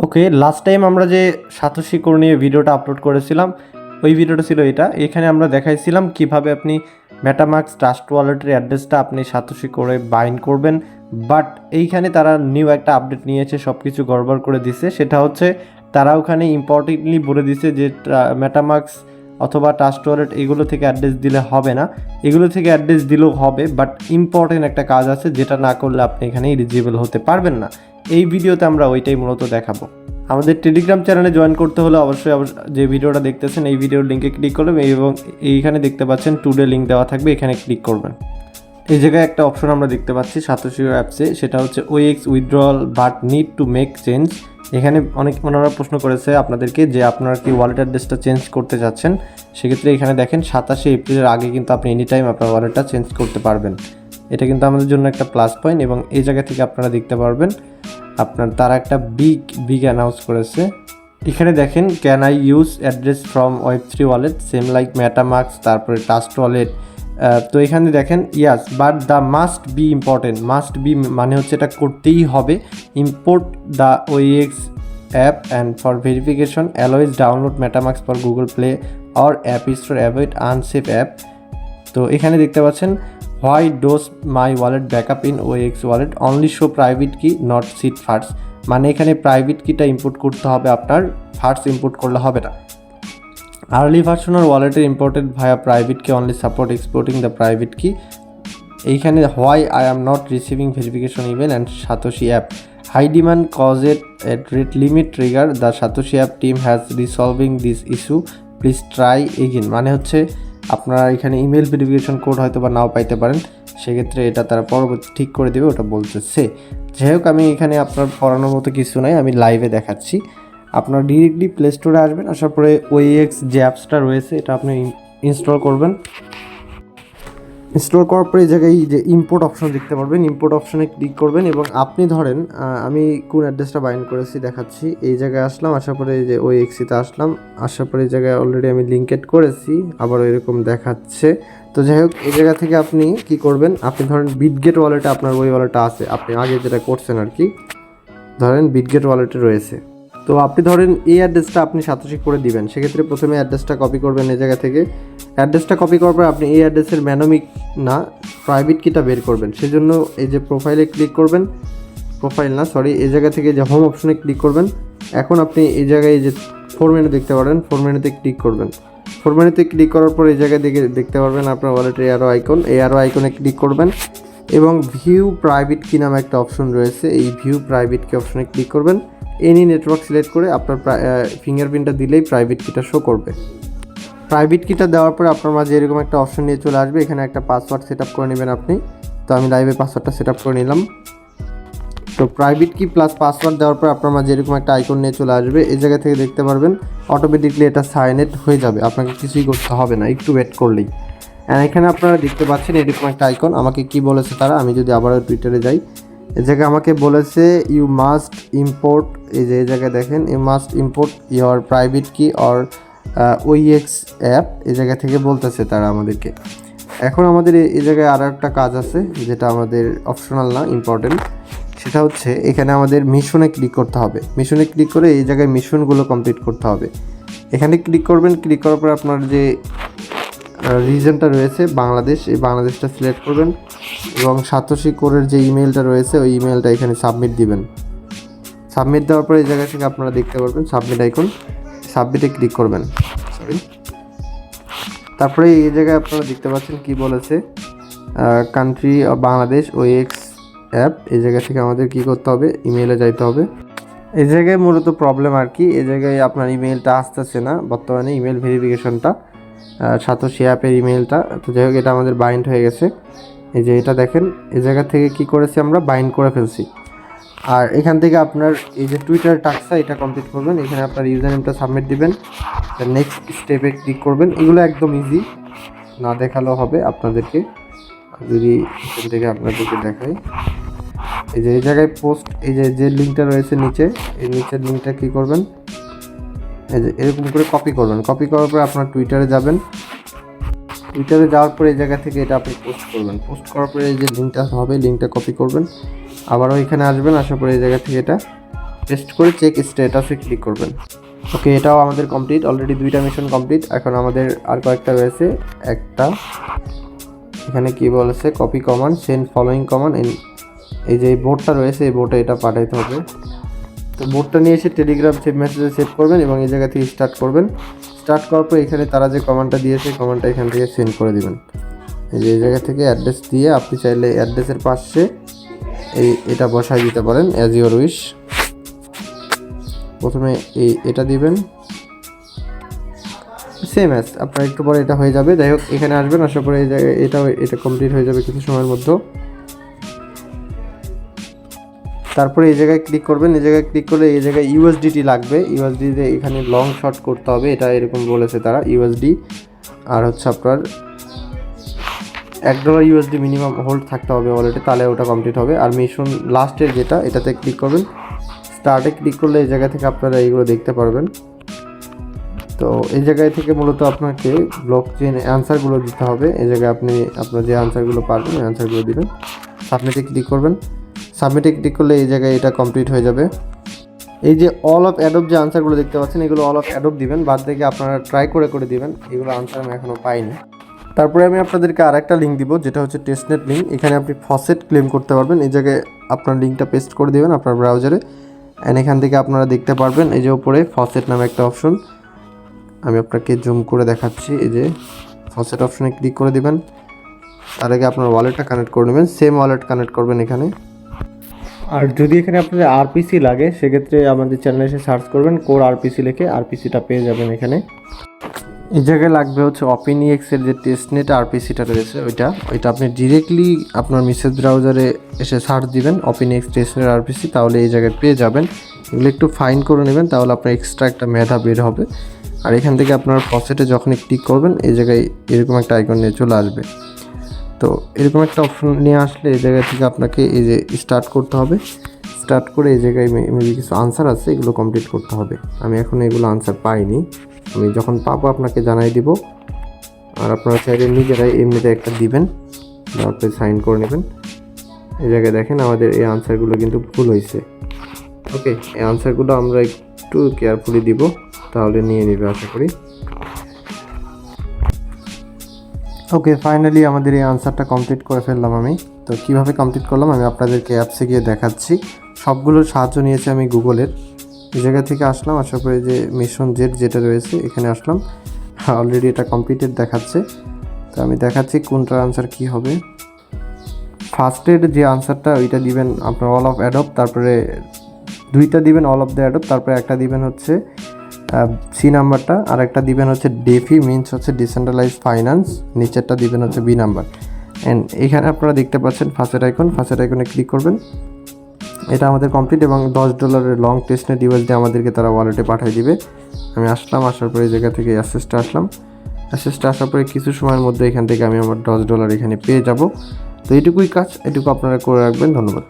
ওকে, last time আমরা যে satoshi core নিয়ে ভিডিওটা আপলোড করেছিলাম, ওই ভিডিওটা ছিল এটা। এখানে আমরা দেখাইছিলাম কিভাবে আপনি মেটামাস্ক ট্রাস্ট ওয়ালেটের অ্যাড্রেসটা আপনি সাতোশি করে বাইন্ড করবেন। বাট এইখানে তারা নিউ একটা আপডেট নিয়েছে, সব কিছু গড়বড় করে দিছে। সেটা হচ্ছে তারা ওখানে ইম্পর্টেন্টলি বলে দিছে যে মেটামাস্ক অথবা ট্রাস্ট ওয়ালেট এগুলো থেকে অ্যাড্রেস দিলে হবে না, এগুলো থেকে অ্যাড্রেস দিলেও হবে, বাট ইম্পর্টেন্ট একটা কাজ আছে যেটা না করলে আপনি এখানে এলিজিবল হতে পারবেন না। এই ভিডিওতে আমরা ওইটাই মূলত দেখাবো। আমাদের টেলিগ্রাম চ্যানেলে জয়েন করতে হলে অবশ্যই যে ভিডিওটা দেখতেছেন এই ভিডিওর লিঙ্কে ক্লিক করবেন এবং এইখানে দেখতে পাচ্ছেন টুডে লিঙ্ক দেওয়া থাকবে, এখানে ক্লিক করবেন। এই জায়গায় একটা অপশন আমরা দেখতে পাচ্ছি সাতোশি অ্যাপসে, সেটা হচ্ছে OX withdrawal but need to make change. এখানে অনেক ওনারা প্রশ্ন করেছে আপনাদেরকে যে আপনারা কি ওয়ালেট অ্যাড্রেসটা চেঞ্জ করতে চাচ্ছেন। সেক্ষেত্রে এখানে দেখেন 27 এপ্রিলের আগে কিন্তু আপনি এনি টাইম আপনার ওয়ালেটটা চেঞ্জ করতে পারবেন। এটা কিন্তু আমাদের জন্য একটা প্লাস পয়েন্ট এবং এই জায়গা থেকে আপনারা দেখতে পারবেন তারা একটা বিগ অ্যানাউন্স করেছে। এখানে দেখেন can I use address from web3 wallet same like MetaMask, তারপরে ট্রাস্ট ওয়ালেট। তো এখানে দেখেন yes but the must be important, must be মানে হচ্ছে এটা করতেই হবে। Import the OKX app and for verification always download MetaMask for Google Play or app store avoid unsafe app. তো এখানে দেখতে পাচ্ছেন why does my wallet backup in OKX wallet only show private key not seat first, মানে এখানে private কিটা import করতে হবে আপনার, ফার্স্ট ইম্পোর্ট করলে হবে না। আর্লি ভার্সন আর ওয়ালেটের imported via private key only support exporting the private key. এইখানে why I am not receiving verification email and Satoshi app high demand caused at rate limit trigger the Satoshi app team has resolving this issue please try again. মানে হচ্ছে আপনারা এখানে email verification code হয়তো বা নাও পাইতে পারেন, সেক্ষেত্রে এটা তারা পরবর্তী ঠিক করে দেবে, ওটা বলতেছে। যাই হোক, আমি এখানে আপনার পড়ানোর মতো কিছু নাই, আমি লাইভে দেখাচ্ছি। আপনার ডিরেক্টলি প্লে স্টোরে আসবেন, আসার পরে ওএক্স যে অ্যাপসটা রয়েছে এটা আপনি ইনস্টল করবেন। ইনস্টল করার পরে এই জায়গায় যে ইম্পোর্ট অপশন দেখতে পারবেন, ইম্পোর্ট অপশনে ক্লিক করবেন এবং আপনি ধরেন আমি কোন অ্যাড্রেসটা বাইন্ড করেছি দেখাচ্ছি। এই জায়গায় আসলাম, আসার পরে এই যে ওএক্সিতে আসলাম, আসার পরে এই জায়গায় অলরেডি আমি লিঙ্ক এড করেছি, আবার এরকম দেখাচ্ছে। তো যাই হোক, এই জায়গা থেকে আপনি কি করবেন, আপনি ধরেন বিটগেট ওয়ালেটে আপনার ওই ওয়ালেটটা আছে, আপনি আগে যেটা করছেন আর কি, ধরেন বিটগেট ওয়ালেটে রয়েছে। তো আপনি ধরেন এই অ্যাড্রেসটা আপনি সাতোশি করে দিবেন, সেক্ষেত্রে প্রথমে অ্যাড্রেসটা কপি করবেন এই জায়গা থেকে। অ্যাড্রেসটা কপি করার পর আপনি এই অ্যাড্রেসের ম্যানোমিক না প্রাইভেট কিটা বের করবেন। সেজন্য এই যে প্রোফাইলে ক্লিক করবেন, এই জায়গা থেকে যে হোম অপশনে ক্লিক করবেন। এখন আপনি এই জায়গায় এই যে ফোর মেনু দেখতে পারেন, ফোর মেনুতে ক্লিক করবেন। ফোর মেনুতে ক্লিক করার পর এই জায়গায় দেখতে পারবেন আপনার ওয়ালেটের অ্যারো আইকন, এই অ্যারো আইকনে ক্লিক করবেন এবং ভিউ প্রাইভেট কি নামে একটা অপশন রয়েছে, এই ভিউ প্রাইভেট কি অপশনে ক্লিক করবেন। এনি নেটওয়ার্ক সিলেক্ট করে আপনার ফিঙ্গারপ্রিন্টটা দিলেই প্রাইভেট কিটা শো করবে। প্রাইভেট কিটা দেওয়ার পরে আপনার মাঝে এরকম একটা অপশন নিয়ে চলে আসবে, এখানে একটা পাসওয়ার্ড সেট আপ করে নেবেন আপনি। তো আমি লাইভে পাসওয়ার্ডটা সেট আপ করে নিলাম। তো প্রাইভেট কি প্লাস পাসওয়ার্ড দেওয়ার পর আপনার মাঝে এরকম একটা আইকন নিয়ে চলে আসবে, এই জায়গা থেকে দেখতে পারবেন অটোমেটিকলি এটা সাইনেড হয়ে যাবে, আপনাকে কিছুই করতে হবে না, একটু ওয়েট করলেই। এখানে আপনারা দেখতে পাচ্ছেন এরকম একটা আইকন। আমাকে কি বলেছে তারা, আমি যদি আবারও টুইটারে যাই, এই জায়গায় আমাকে বলেছে ইউ মাস্ট ইম্পোর্ট, এই যে এই জায়গায় দেখেন you must import your private key or OX app, এই জায়গা থেকে বলতেছে তারা আমাদেরকে। এখন আমাদের এই জায়গায় আরও একটা কাজ আছে যেটা আমাদের অপশনাল না, ইম্পর্টেন্ট। সেটা হচ্ছে এখানে আমাদের মিশনে ক্লিক করতে হবে। মিশনে ক্লিক করে এই জায়গায় মিশনগুলো কমপ্লিট করতে হবে। এখানে ক্লিক করবেন, ক্লিক করার পরে আপনার যে রিজনটা রয়েছে বাংলাদেশ, এই বাংলাদেশটা সিলেক্ট করবেন এবং সাতোশি কোরের যে ইমেলটা রয়েছে ওই ইমেলটা এখানে সাবমিট দিবেন। সাবমিট দেওয়ার পরে এই জায়গা থেকে আপনারা দেখতে পারবেন সাবমিট আইকন, সাবমিটে ক্লিক করবেন। তারপরে এই জায়গায় আপনারা দেখতে পাচ্ছেন কি বলেছে, কান্ট্রি বাংলাদেশ ওএক্স অ্যাপ, এই জায়গা থেকে আমাদের কি করতে হবে, ইমেইলে যাইতে হবে। এই জায়গায় মূলত প্রবলেম আর কি, এই জায়গায় আপনার ইমেলটা আসতেছে না বর্তমানে, ইমেল ভেরিফিকেশনটা সাতোশি অ্যাপের ইমেলটা। তো যাই হোক, এটা আমাদের বাইন্ড হয়ে গেছে, এই যে এটা দেখেন, এই জায়গা থেকে কি করেছি আমরা বাইন্ড করে ফেলছি। আর এখান থেকে আপনার এই যে টুইটার টাস্কটা এটা কমপ্লিট করবেন, এখানে আপনার ইউজার নেমটা সাবমিট দিবেন, নেক্সট স্টেপে ক্লিক করবেন। এগুলো একদম ইজি, না দেখালেও হবে আপনাদেরকে, যদি এখান থেকে আপনাদেরকে দেখাই। এই যে এই জায়গায় পোস্ট, এই যে লিঙ্কটা রয়েছে নিচে, এই নিচের লিঙ্কটা কী করবেন, এই যে এরকম করে কপি করবেন। কপি করার পরে আপনার টুইটারে যাবেন, টুইটারে যাওয়ার পরে এই জায়গা থেকে এটা আপনি পোস্ট করবেন। পোস্ট করার পরে এই যে লিঙ্কটা হবে, লিঙ্কটা কপি করবেন, আবারও এখানে আসবেন, আসার পরে এই জায়গা থেকে এটা পেস্ট করে চেক স্ট্যাটাসে ক্লিক করবেন। ওকে, এটাও আমাদের কমপ্লিট, অলরেডি 2টা মিশন কমপ্লিট। এখন আমাদের আর কয়েকটা রয়েছে। একটা এখানে কি বলেছে, copy command, send following command, এই যে বোর্ডটা রয়েছে এই বোর্ডে এটা পাঠাইতে হবে। তো বোর্ডটা নিয়ে এসে টেলিগ্রাম সেভ মেসেজে সেভ করবেন এবং এই জায়গা থেকে স্টার্ট করবেন। স্টার্ট করার পর এখানে তারা যে কমান্ডটা দিয়েছে কমান্ডটা এখান থেকে সেন্ড করে দিবেন। এই জায়গা থেকে অ্যাড্রেস দিয়ে আপনি চাইলে অ্যাড্রেসের পাশে এটা বসাই দিতে পারেন অ্যাজ ইউর উইশ। প্রথমে এটা দিবেন, সেম অ্যাজ আপনার একটু পরে এটা হয়ে যাবে। যাই হোক, এখানে আসবেন, আসার পরে এই জায়গায় এটা কমপ্লিট হয়ে যাবে কিছু সময়ের মধ্যে। তারপরে এই জায়গায় ক্লিক করবেন। এই জায়গায় ক্লিক করলে এই জায়গায় ইউএসডিটি লাগবে। ইউএসডিতে এখানে লং শর্ট করতে হবে, এটা এরকম বলেছে তারা, ইউএসডি। আর হচ্ছে আপনার $1 ইউএসডি মিনিমাম হোল্ড থাকতে হবে ওয়ালেটে, তাহলে ওটা কমপ্লিট হবে। আর মিশন লাস্টের যেটা, এটাতে ক্লিক করবেন। স্টার্টে ক্লিক করলে এই জায়গা থেকে আপনারা এইগুলো দেখতে পারবেন। তো এই জায়গায় থেকে মূলত আপনাকে ব্লক চেন অ্যান্সারগুলো দিতে হবে। এই জায়গায় আপনি আপনার যে অ্যান্সারগুলো পারবেন ওই অ্যান্সারগুলো দিবেন। সাবমিটে ক্লিক করবেন। সাবমিটে ক্লিক করলে এই জায়গায় এটা কমপ্লিট হয়ে যাবে। এই যে অল অফ অ্যাডোব যে আনসারগুলো দেখতে পাচ্ছেন, এগুলো অল অফ অ্যাডোব দিবেন, বাদ থেকে আপনারা ট্রাই করে দিবেন। এগুলো আনসার আমি এখনও পাইনি। তারপরে আমি আপনাদেরকে আরেকটা লিঙ্ক দিব, যেটা হচ্ছে টেস্টনেট লিঙ্ক। এখানে আপনি ফসেট ক্লেম করতে পারবেন। এই জায়গায় আপনার লিঙ্কটা পেস্ট করে দেবেন আপনার ব্রাউজারে, অ্যান্ড এখান থেকে আপনারা দেখতে পারবেন এই যে উপরে ফসেট নামে একটা অপশন। আমি আপনাকে জুম করে দেখাচ্ছি। এই যে ফসেট অপশনে ক্লিক করে দিবেন। তার আগে আপনার ওয়ালেটটা কানেক্ট করে নেবেন, সেম ওয়ালেট কানেক্ট করবেন এখানে। আর যদি এখানে আপনাদের আরপিসি লাগে, সেক্ষেত্রে আমাদের চ্যানেলে এসে সার্চ করবেন, কোর আরপিসি লিখে আরপিসিটা পেয়ে যাবেন এখানে। এই জায়গায় লাগবে হচ্ছে OpenEX-এর যে টেস্টনেট আরপিসিটা রয়েছে ওইটা আপনি ডিরেক্টলি আপনার মেসেজ ব্রাউজারে এসে সার্চ দিবেন OpenEX টেস্টনেট আরপিসি, তাহলে এই জায়গায় পেয়ে যাবেন। এগুলো একটু ফাইন করে নেবেন, তাহলে আপনার এক্সট্রা একটা মেধা বের হবে। আর এখান থেকে আপনার ফসেটে যখনই ক্লিক করবেন এই জায়গায় এরকম একটা আইকন নিয়ে চলে আসবে। তো এরকম একটা অপশন নিয়ে আসলে এই জায়গা থেকে আপনাকে এই যে স্টার্ট করতে হবে। স্টার্ট করে এই জায়গায় মেবি কিছু আনসার আছে, এগুলো কমপ্লিট করতে হবে। আমি এখন এগুলো আনসার পাইনি, আমি যখন পাবো আপনাকে জানাই দিব। আর আপনারা চাইলে নিজেরাই এমনিতে একটা দিবেন, তারপরে সাইন করে নেবেন। এই জায়গায় দেখেন আমাদের এই আনসারগুলো কিন্তু ভুল হয়েছে। ওকে, এই আনসারগুলো আমরা একটু কেয়ারফুলি দিব, তাহলে নিয়ে নেবে আশা করি। ওকে, ফাইনালি আমাদের এই আনসারটা কমপ্লিট করে ফেললাম আমি। তো কীভাবে কমপ্লিট করলাম আমি আপনাদেরকে অ্যাপসে গিয়ে দেখাচ্ছি। সবগুলোর সাহায্য নিয়েছি আমি গুগলের। এই জায়গা থেকে আসলাম, আসার পরে যে মিশন জেড যেটা রয়েছে এখানে আসলাম। অলরেডি এটা কমপ্লিটেড দেখাচ্ছে। তো আমি দেখাচ্ছি কোনটার আনসার কী হবে। ফার্স্টের যে আনসারটা ওইটা দিবেন আপনার অল অফ অ্যাডোব, তারপরে 2টা দিবেন অল অফ দ্য অ্যাডোব, তারপরে একটা দিবেন হচ্ছে সি নাম্বারটা, আর একটা দিবেন হচ্ছে ডেফি, মিনস হচ্ছে ডিসেন্ট্রালাইজ ফাইন্যান্স, নিচেরটা দিবেন হচ্ছে বি নাম্বার। অ্যান্ড এখানে আপনারা দেখতে পাচ্ছেন ফার্স্টের আইকনে ক্লিক করবেন। এটা আমাদের কমপ্লিট এবং $10 লং টেস্টনেট ইউএসডি আমাদেরকে তারা ওয়ালেটে পাঠিয়ে দিবে। আমি আসলাম, আসার পরে এই জায়গা থেকে অ্যাসেসটা আসার পরে কিছু সময়ের মধ্যে এখান থেকে আমি আমার $10 এখানে পেয়ে যাব। তো এইটুকুই কাজ, এটুকু আপনারা করে রাখবেন। ধন্যবাদ।